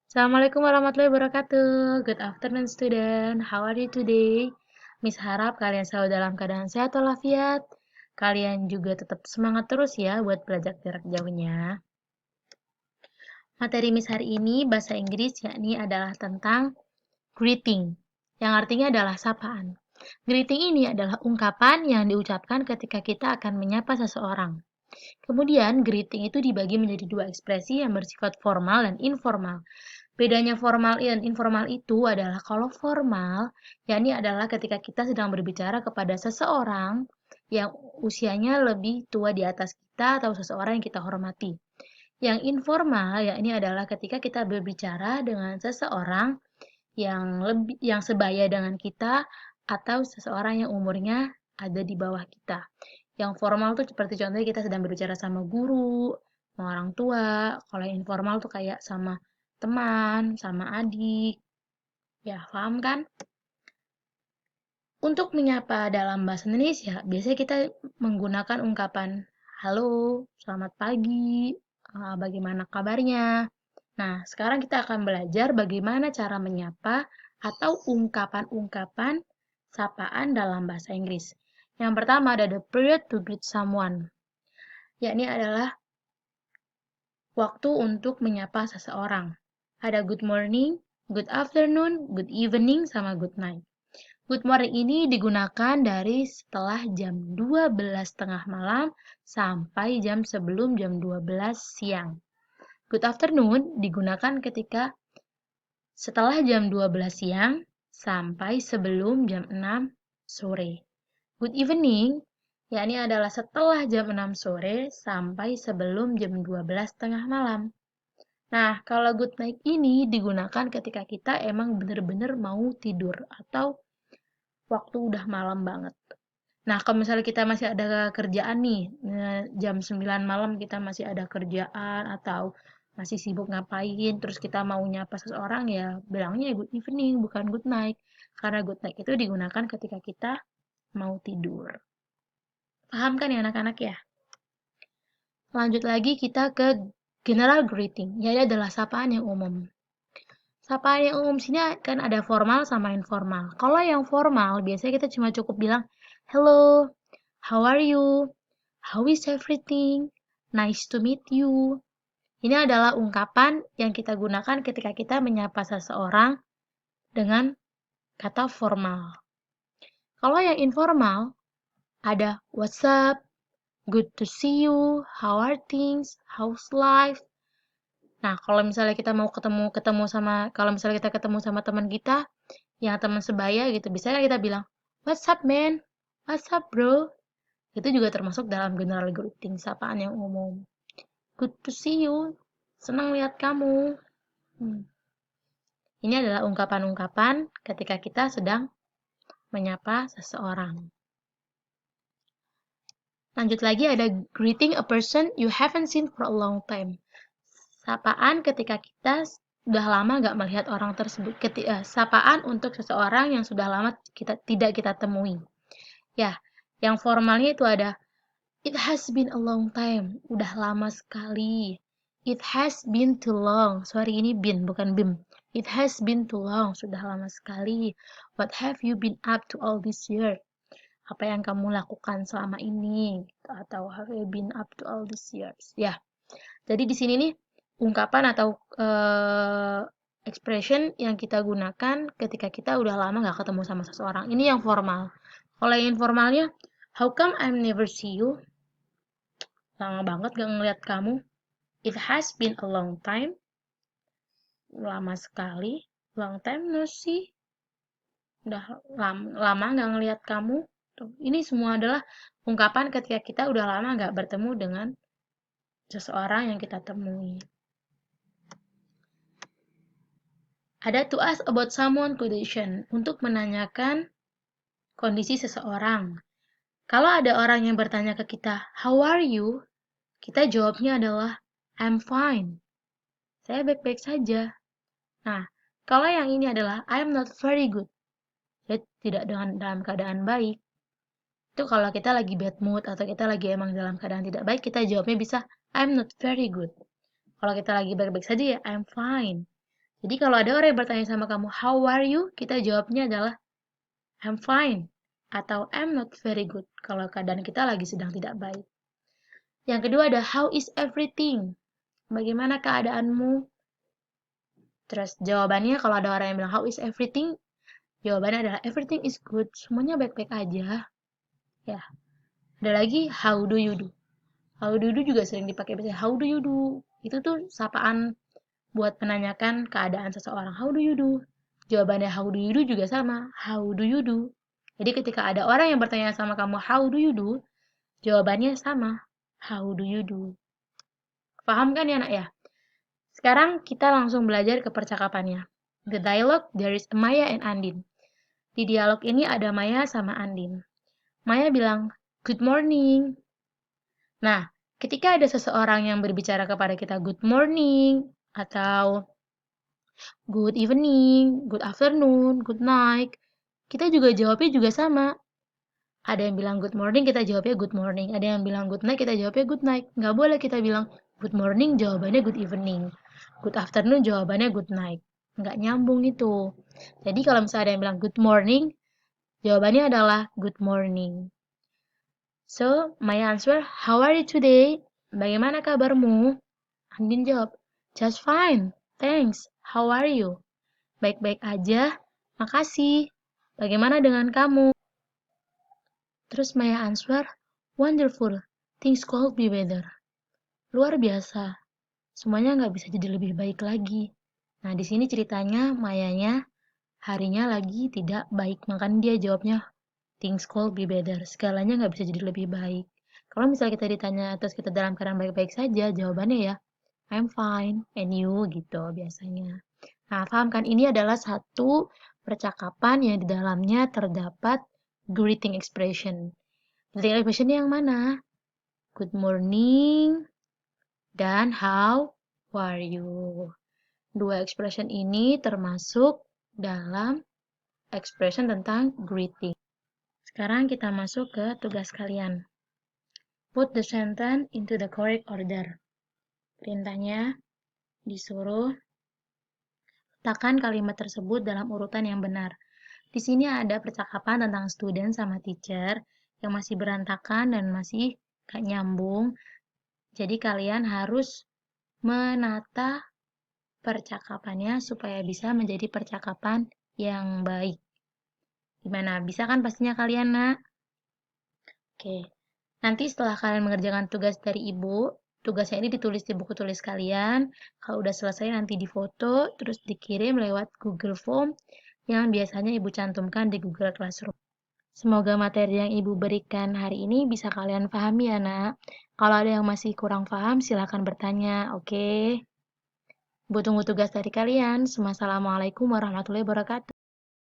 Assalamualaikum warahmatullahi wabarakatuh. Good afternoon, student. How are you today? Miss harap kalian selalu dalam keadaan sehat walafiat. Kalian juga tetap semangat terus ya buat belajar jarak jauhnya. Materi Miss hari ini bahasa Inggris yakni adalah tentang greeting, yang artinya adalah sapaan. Greeting ini adalah ungkapan yang diucapkan ketika kita akan menyapa seseorang. Kemudian, greeting itu dibagi menjadi dua ekspresi yang bersifat formal dan informal. Bedanya formal dan informal itu adalah kalau formal, yakni adalah ketika kita sedang berbicara kepada seseorang yang usianya lebih tua di atas kita atau seseorang yang kita hormati. Yang informal, yakni adalah ketika kita berbicara dengan seseorang yang sebaya dengan kita atau seseorang yang umurnya ada di bawah kita. Yang formal tuh seperti contohnya kita sedang berbicara sama guru, sama orang tua. Kalau yang informal tuh kayak sama teman, sama adik. Ya, paham kan? Untuk menyapa dalam bahasa Indonesia, biasanya kita menggunakan ungkapan halo, selamat pagi, bagaimana kabarnya. Nah, sekarang kita akan belajar bagaimana cara menyapa atau ungkapan-ungkapan sapaan dalam bahasa Inggris. Yang pertama ada the period to greet someone, yakni adalah waktu untuk menyapa seseorang. Ada good morning, good afternoon, good evening, sama good night. Good morning ini digunakan dari setelah jam 12 tengah malam sampai jam sebelum jam 12 siang. Good afternoon digunakan ketika setelah jam 12 siang sampai sebelum jam 6 sore. Good evening yakni adalah setelah jam 6 sore sampai sebelum jam 12 tengah malam. Nah, kalau good night ini digunakan ketika kita emang bener-bener mau tidur atau waktu udah malam banget. Nah, kalau misalnya kita masih ada kerjaan nih, jam 9 malam kita masih ada kerjaan atau masih sibuk ngapain, terus kita mau nyapa seseorang ya bilangnya good evening, bukan good night. Karena good night itu digunakan ketika kita mau tidur. Paham kan ya anak-anak ya? Lanjut lagi kita ke general greeting, yaitu adalah sapaan yang umum. Sapaan yang umum sini kan ada formal sama informal. Kalau yang formal, biasanya kita cuma cukup bilang, hello, how are you? How is everything? Nice to meet you. Ini adalah ungkapan yang kita gunakan ketika kita menyapa seseorang dengan kata formal. Kalau yang informal, ada what's up, good to see you, how are things, how's life. Nah, kalau misalnya kita mau kalau misalnya kita ketemu sama teman kita, yang teman sebaya gitu, biasanya kita bilang, what's up man, what's up bro. Itu juga termasuk dalam general greeting, sapaan yang umum. Good to see you, senang lihat kamu. Ini adalah ungkapan-ungkapan ketika kita sedang menyapa seseorang. Lanjut lagi ada greeting a person you haven't seen for a long time. Sapaan ketika kita sudah lama gak melihat orang tersebut. Sapaan untuk seseorang yang sudah lama tidak kita temui. Ya, yang formalnya itu ada it has been a long time. Udah lama sekali. It has been too long. Sorry, ini been bukan bim. It has been too long. Sudah lama sekali. What have you been up to all this year? Apa yang kamu lakukan selama ini? Atau have you been up to all these years? Ya. Jadi di sini nih ungkapan atau expression yang kita gunakan ketika kita udah lama gak ketemu sama seseorang. Ini yang formal. Kalau yang informalnya, how come I never see you? Lama banget gak ngeliat kamu. It has been a long time. Lama sekali. Long time no see. Udah lama gak ngeliat kamu. Tuh, ini semua adalah ungkapan ketika kita udah lama gak bertemu dengan seseorang yang kita temui. Ada to ask about someone condition, untuk menanyakan kondisi seseorang. Kalau ada orang yang bertanya ke kita, how are you? Kita jawabnya adalah, I'm fine. Saya baik-baik saja. Nah, kalau yang ini adalah, I'm not very good. Saya tidak dalam keadaan baik. Itu kalau kita lagi bad mood atau kita lagi emang dalam keadaan tidak baik, kita jawabnya bisa, I'm not very good. Kalau kita lagi baik-baik saja ya, I'm fine. Jadi kalau ada orang yang bertanya sama kamu, how are you? Kita jawabnya adalah, I'm fine. Atau I'm not very good. Kalau keadaan kita lagi sedang tidak baik. Yang kedua ada, how is everything? Bagaimana keadaanmu? Terus jawabannya kalau ada orang yang bilang, how is everything? Jawabannya adalah, everything is good. Semuanya baik-baik aja. Ya. Ada lagi, how do you do? How do you do juga sering dipakai biasanya. How do you do? Itu tuh sapaan buat menanyakan keadaan seseorang. How do you do? Jawabannya how do you do juga sama. How do you do? Jadi ketika ada orang yang bertanya sama kamu, how do you do? Jawabannya sama. How do you do? Paham kan ya, nak ya? Sekarang kita langsung belajar ke percakapannya. The dialogue, there is Maya and Andin. Di dialog ini ada Maya sama Andin. Maya bilang, good morning. Nah, ketika ada seseorang yang berbicara kepada kita good morning, atau good evening, good afternoon, good night, kita juga jawabnya juga sama. Ada yang bilang good morning, kita jawabnya good morning. Ada yang bilang good night, kita jawabnya good night. Nggak boleh kita bilang good morning, jawabannya good evening. Good afternoon, jawabannya good night. Nggak nyambung itu. Jadi kalau misalnya ada yang bilang good morning, jawabannya adalah good morning. So, my answer, how are you today? Bagaimana kabarmu? Andin jawab, just fine, thanks. How are you? Baik-baik aja, makasih. Bagaimana dengan kamu? Terus Maya answer, wonderful, things could be better. Luar biasa, semuanya nggak bisa jadi lebih baik lagi. Nah, di sini ceritanya Mayanya harinya lagi tidak baik, makanya dia jawabnya things could be better. Segalanya nggak bisa jadi lebih baik. Kalau misalnya kita ditanya terus kita dalam keadaan baik-baik saja, jawabannya ya I'm fine and you gitu biasanya. Nah, paham kan? Ini adalah satu percakapan yang di dalamnya terdapat greeting expression. Greeting expression yang mana? Good morning dan how are you. Dua expression ini termasuk dalam expression tentang greeting. Sekarang kita masuk ke tugas kalian. Put the sentence into the correct order. Perintahnya disuruh letakkan kalimat tersebut dalam urutan yang benar. Di sini ada percakapan tentang student sama teacher yang masih berantakan dan masih gak nyambung. Jadi kalian harus menata percakapannya supaya bisa menjadi percakapan yang baik. Gimana? Bisa kan pastinya kalian, nak? Oke. Nanti setelah kalian mengerjakan tugas dari ibu, tugasnya ini ditulis di buku tulis kalian. Kalau udah selesai nanti difoto, terus dikirim lewat Google Form yang biasanya ibu cantumkan di Google Classroom. Semoga materi yang ibu berikan hari ini bisa kalian pahami ya, nak. Kalau ada yang masih kurang paham, silakan bertanya, oke? Ibu tunggu tugas dari kalian. Wassalamualaikum warahmatullahi wabarakatuh.